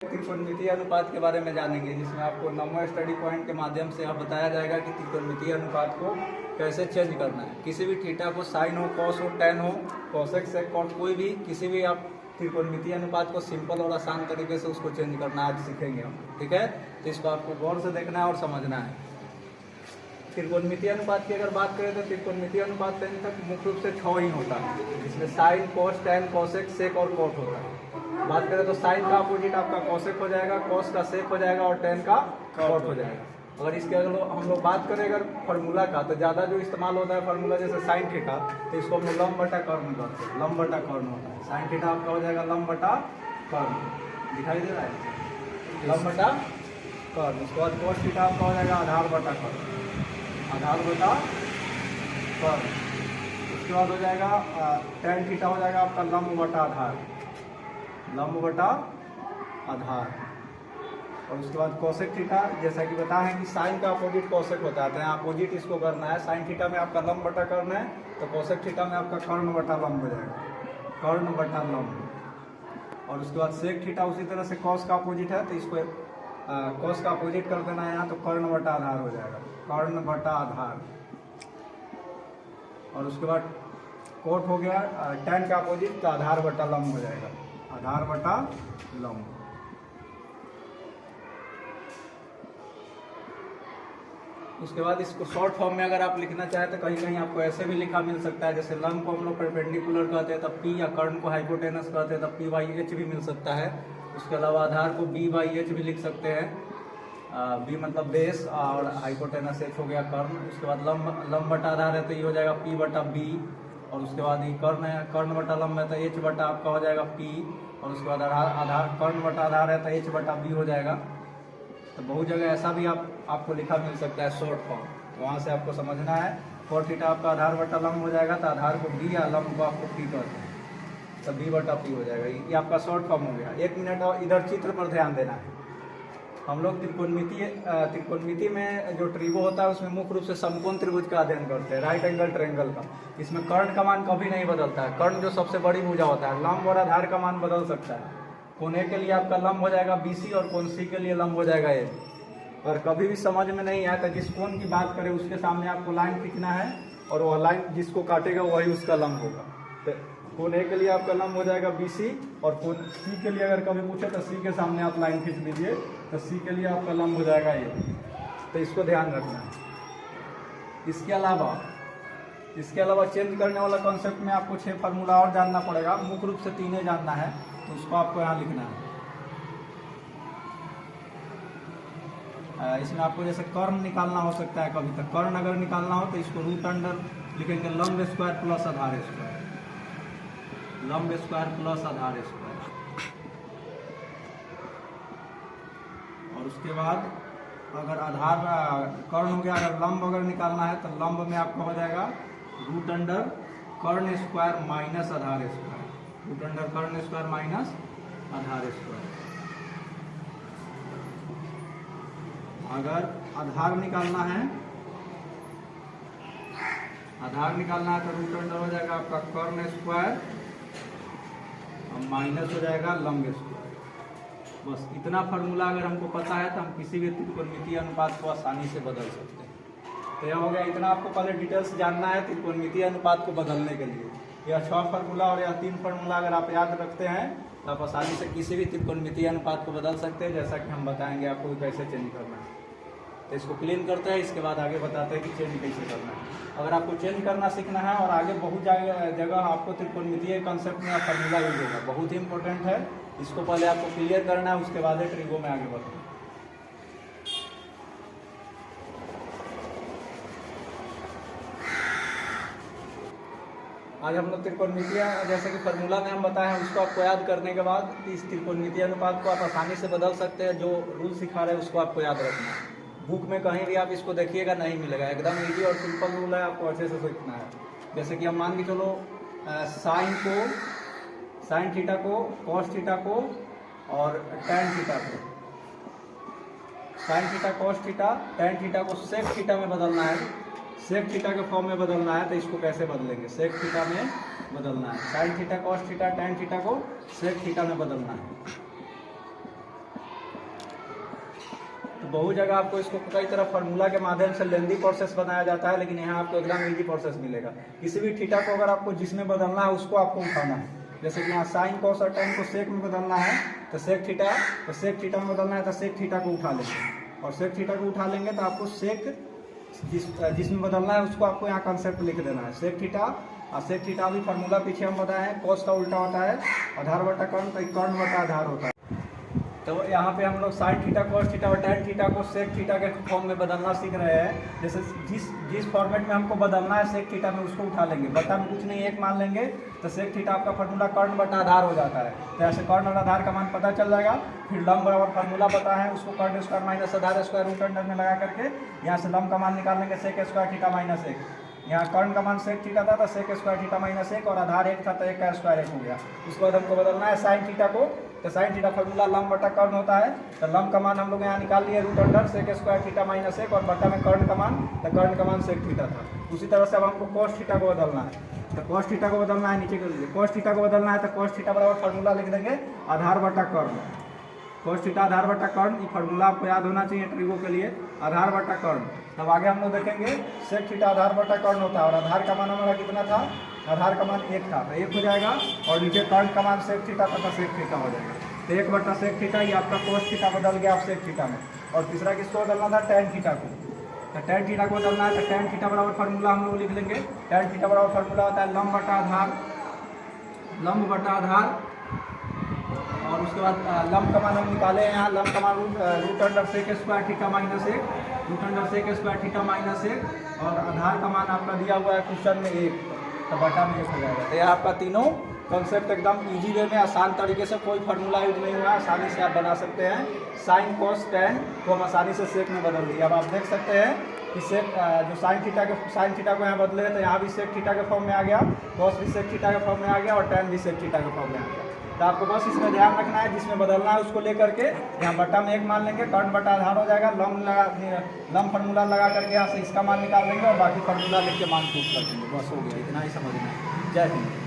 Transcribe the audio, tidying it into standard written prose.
त्रिकोणमितीय अनुपात के बारे में जानेंगे, जिसमें आपको नंबर स्टडी पॉइंट के माध्यम से बताया जाएगा कि त्रिकोणमितीय अनुपात को कैसे चेंज करना है। किसी भी थीटा को साइन हो, कॉस हो, टेन हो, कोसेक, सेक, कॉट, कोई भी किसी भी आप त्रिकोणमितीय अनुपात को सिंपल और आसान तरीके से उसको चेंज करना आज सीखेंगे हम। ठीक है, तो इसको आपको गौर से देखना है और समझना है। त्रिकोणमितीय अनुपात की अगर बात करें तो त्रिकोणमितीय अनुपात तक मुख्य रूप से 6 ही होता है, जिसमें साइन, कॉस, टेन, कोसेक, सेक और कॉट होता है। बात करें तो साइन का अपोजिट आपका कोसेक हो जाएगा, कॉस का सेक हो जाएगा और टेन का कॉट हो जाएगा। अगर इसके अगर हम लोग बात करें अगर फार्मूला का, तो ज़्यादा जो इस्तेमाल होता है फार्मूला जैसे साइन थीटा, तो इसको हम लोग लंब बटा कर्ण करते हैं। लंब बटा कर्ण होता है, साइन थीटा आपका हो जाएगा लंब बटा कर्ण, दिखाई दे रहा है, लंब बटा कर्ण। उसके बाद कॉस थीटा आपका हो जाएगा आधार बटा कर्ण, आधार बटा कर्ण। उसके बाद हो जाएगा टेन थीटा हो जाएगा आपका लंब बटा आधार, लंब बटा आधार। और उसके बाद कोसेक थीटा, जैसा कि बताया है कि साइन का अपोजिट कोसेक होता है, तो यहाँ अपोजिट इसको करना है। साइन थीटा में आपका लंब बटा कर्ण है, तो कोसेक थीटा में आपका कर्ण बटा लंब हो जाएगा, कर्ण बटा लंब। और उसके बाद सेक थीटा उसी तरह से कॉस का अपोजिट है, तो इसको कॉस का अपोजिट कर देना है यहाँ, तो कर्ण बटा आधार हो जाएगा, कर्ण बटा आधार। और उसके बाद कोट हो गया टेन का अपोजिट, तो आधार बटा लंब हो जाएगा, आधार बटा लंब। उसके बाद इसको शॉर्ट फॉर्म में अगर आप लिखना चाहें तो कहीं कहीं आपको ऐसे भी लिखा मिल सकता है, जैसे लंब को हम लोग परपेंडिकुलर कहते हैं तब पी, या कर्ण को हाइपोटेनस कहते हैं तब पी बाई एच भी मिल सकता है। उसके अलावा आधार को बी बाई एच भी लिख सकते हैं, बी मतलब बेस और हाइपोटेनस एच हो गया कर्ण। उसके बाद लंब बटा आधार है तो ये हो जाएगा पी बटा बी। और उसके बाद ये कर्ण है, कर्ण बटा लंब है तो एच बटा आपका हो जाएगा पी। और उसके बाद आधार कर्ण बटा आधार है तो एच बटा बी हो जाएगा। तो बहुत जगह ऐसा भी आपको लिखा मिल सकता है शॉर्ट फॉर्म, तो वहाँ से आपको समझना है। फोर थीटा आपका आधार बटा लंब हो जाएगा, तो आधार को बी या लंब को आपको पी कहते हैं, तो बी बटा पी हो जाएगा। ये आपका शॉर्ट फॉर्म हो गया। 1 मिनट और इधर चित्र पर ध्यान देना है। हम लोग त्रिकोणमिति में जो ट्रिगो होता है उसमें मुख्य रूप से समकोण त्रिभुज का अध्ययन करते हैं, राइट एंगल ट्रायंगल का। इसमें कर्ण का मान कभी नहीं बदलता है, कर्ण जो सबसे बड़ी भुजा होता है। लंब और आधार का मान बदल सकता है, कोण ए के लिए आपका लंब हो जाएगा BC और कोण C के लिए लंब हो जाएगा A। और कभी भी समझ में नहीं आया तो जिस कोण की बात करें उसके सामने आपको लाइन खींचना है और वह लाइन जिसको काटेगा वही उसका लंब होगा। तो कोण ए के लिए आपका लंब हो जाएगा BC, और कोण C के लिए अगर कभी पूछे तो C के सामने आप लाइन खींच दीजिए, तो C के लिए आपका लंब हो जाएगा A। तो इसको ध्यान रखना है। इसके अलावा चेंज करने वाला कॉन्सेप्ट में आपको 6 फार्मूला और जानना पड़ेगा। मुख्य रूप से 3 जानना है, तो उसको आपको यहाँ लिखना है। इसमें आपको जैसे कर्ण निकालना हो सकता है, कभी तक कर्ण अगर निकालना हो तो इसको रूट अंडर लिखेंगे लंब स्क्वायर प्लस आधार स्क्वायर, लंब स्क्वायर प्लस आधार स्क्वायर। और उसके बाद अगर आधार कर्ण हो गया, अगर लंब अगर निकालना है तो लंब में आपका हो जाएगा रूट अंडर कर्ण स्क्वायर माइनस आधार स्क्वायर, रूट अंडर कर्ण स्क्वायर माइनस आधार स्क्वायर। अगर आधार निकालना है तो रूट अंडर हो जाएगा आपका कर्ण स्क्वायर और माइनस हो जाएगा लंब स्क्वायर। बस इतना फार्मूला अगर हमको पता है तो हम किसी भी त्रिकोणमितीय अनुपात को आसानी से बदल सकते हैं। तो यह हो गया, इतना आपको पहले डिटेल्स जानना है त्रिकोणमितीय अनुपात को बदलने के लिए। यह 6 फार्मूला और यह 3 फार्मूला अगर आप याद रखते हैं तो आप आसानी से किसी भी त्रिकोणमितीय अनुपात को बदल सकते हैं, जैसा कि हम बताएंगे आपको कैसे चेंज करना है। तो इसको क्लीन करते हैं, इसके बाद आगे बताते हैं कि चेंज कैसे करना है। अगर आपको चेंज करना सीखना है और आगे बहुत जगह आपको त्रिकोणमितीय कॉन्सेप्ट में फार्मूला यूज होगा, बहुत ही इंपॉर्टेंट है। इसको पहले आपको क्लियर करना है, उसके बाद ट्रिगो में आगे बढ़ना है। आज हम लोग त्रिकोणमितीय जैसे कि फार्मूला में हम बताए हैं उसको आपको याद करने के बाद इस त्रिकोणमितीय अनुपात को आप आसानी से बदल सकते हैं। जो रूल सिखा रहे हैं उसको आपको याद रखना है। बुक में कहीं भी आप इसको देखिएगा नहीं मिलेगा, एकदम इजी और सिंपल रूल है, आपको अच्छे से सीखना है। जैसे कि हम मान के चलो साइन थीटा को, कॉस थीटा को और टेन थीटा को, sine theta, cos theta, tan theta को सेक थीटा में बदलना है, सेक थीटा के फॉर्म में बदलना है। तो इसको कैसे बदलेंगे, सेक थीटा में बदलना है। Sine theta, cos theta, tan theta को सेक थीटा में बदलना है। तो बहुत जगह आपको इसको कई तरह फार्मूला के माध्यम से लेंदी प्रोसेस बनाया जाता है, लेकिन यहाँ आपको एकदम इजी प्रोसेस मिलेगा। किसी भी थीटा को अगर आपको जिसमें बदलना है उसको आपको उठाना है। जैसे कि यहाँ साइन कॉस और टेन को सेक में बदलना है तो सेक थीटा में बदलना है तो सेक थीटा को उठा लेंगे, और सेक थीटा को उठा लेंगे तो आपको सेक जिसमें बदलना है उसको आपको यहाँ कंसेप्ट लिख देना है सेक थीटा। और सेक थीटा भी फार्मूला पीछे हम बताए हैं, कॉस का उल्टा होता है आधार बटा कर्ण, तो कर्ण बटा आधार होता है। तो यहाँ पे हम लोग साइन थीटा कॉस थीटा और टेन थीटा को सेक थीटा के फॉर्म में बदलना सीख रहे हैं। जैसे जिस फॉर्मेट में हमको बदलना है सेक थीटा में उसको उठा लेंगे, बटा में कुछ नहीं एक मान लेंगे तो सेक थीटा आपका फार्मूला कर्ण बटा आधार हो जाता है। तो ऐसे कर्ण और आधार का मान पता चल जाएगा। फिर लंब बराबर फार्मूला पता है, उसको कर्ण स्क्वायर माइनस आधार स्क्वायर रूट अंडर में लगा करके यहाँ से लंब का मान निकाल लेंगे सेक स्क्वायर थीटा माइनस 1। यहाँ कर्ण का मान सेक थीटा था तो सेक स्क्वायर थीटा माइनस 1, और आधार 1 था तो 1 का स्क्वायर 1 हो गया। उसके बाद हमको बदलना है साइन थीटा को, तो साइन थीटा फार्मूला लंब बटा कर्ण होता है। तो लंब का मान हम लोग यहाँ निकाल लिए root under sec square theta minus 1, और बटा में कर्ण का मान, तो कर्ण का मान सेक थीटा था। उसी तरह से अब हमको कॉस थीटा को बदलना है, तो कॉस थीटा को बदलना है, नीचे कर लीजिए कॉस थीटा को बदलना है तो कॉस थीटा बराबर फार्मूला लिख देंगे आधार बटा कर्ण। कॉस थीटा आधार बटा कर्ण, ये फार्मूला आपको याद होना चाहिए ट्रिगो के लिए, आधार बटा कर्ण। तब आगे हम लोग देखेंगे सेक थीटा आधार बटा कर्ण होता है, और आधार का मान हमारा कितना था, आधार का मान 1 था तो 1 हो जाएगा, और नीचे कर्ण का मान सेक थीटा था तो सेक थीटा हो जाएगा। तो 1 बटा सेक थीटा, ये आपका कॉस थीटा बदल गया आप सेक थीटा में। और तीसरा किसको बदलना था, टेन थीटा को। तो टेन थीटा को बदलना है तो टेन थीटा बराबर फार्मूला हम लोग लिख लेंगे, टेन थीटा बराबर फार्मूला होता है लंब बटा आधार, लंब बटा आधार। और उसके बाद लंब का मान हम निकाले हैं, यहाँ लंब का मान root under sec square theta minus 1, root under sec square theta minus 1, और आधार का मान आपका दिया हुआ है क्वेश्चन में 1, तो बटा में 1 हो जाएगा। तो यह आपका तीनों कॉन्सेप्ट एकदम इजी वे में आसान तरीके से, कोई फार्मूला यूज नहीं हुआ, आसानी से आप बना सकते हैं। साइन कॉस टेन को हम आसानी से सेक में बदल दिए। अब आप देख सकते हैं कि सेक जो साइन थीटा को यहाँ बदले तो यहाँ भी सेक थीटा के फॉर्म में आ गया, कॉस भी सेक थीटा के फॉर्म में आ गया, और टेन भी सेक थीटा के फॉर्म में आ गया। तो आपको बस इसमें ध्यान रखना है, जिसमें बदलना है उसको लेकर के यहाँ बटा में 1 मान लेंगे, कर्ण बटा आधार हो जाएगा, लंब फार्मूला लगा करके यहाँ से इसका मान निकाल लेंगे, और बाकी फार्मूला लिख के मान प्रूफ कर देंगे। बस हो गया, इतना ही समझना है। जय हिंद।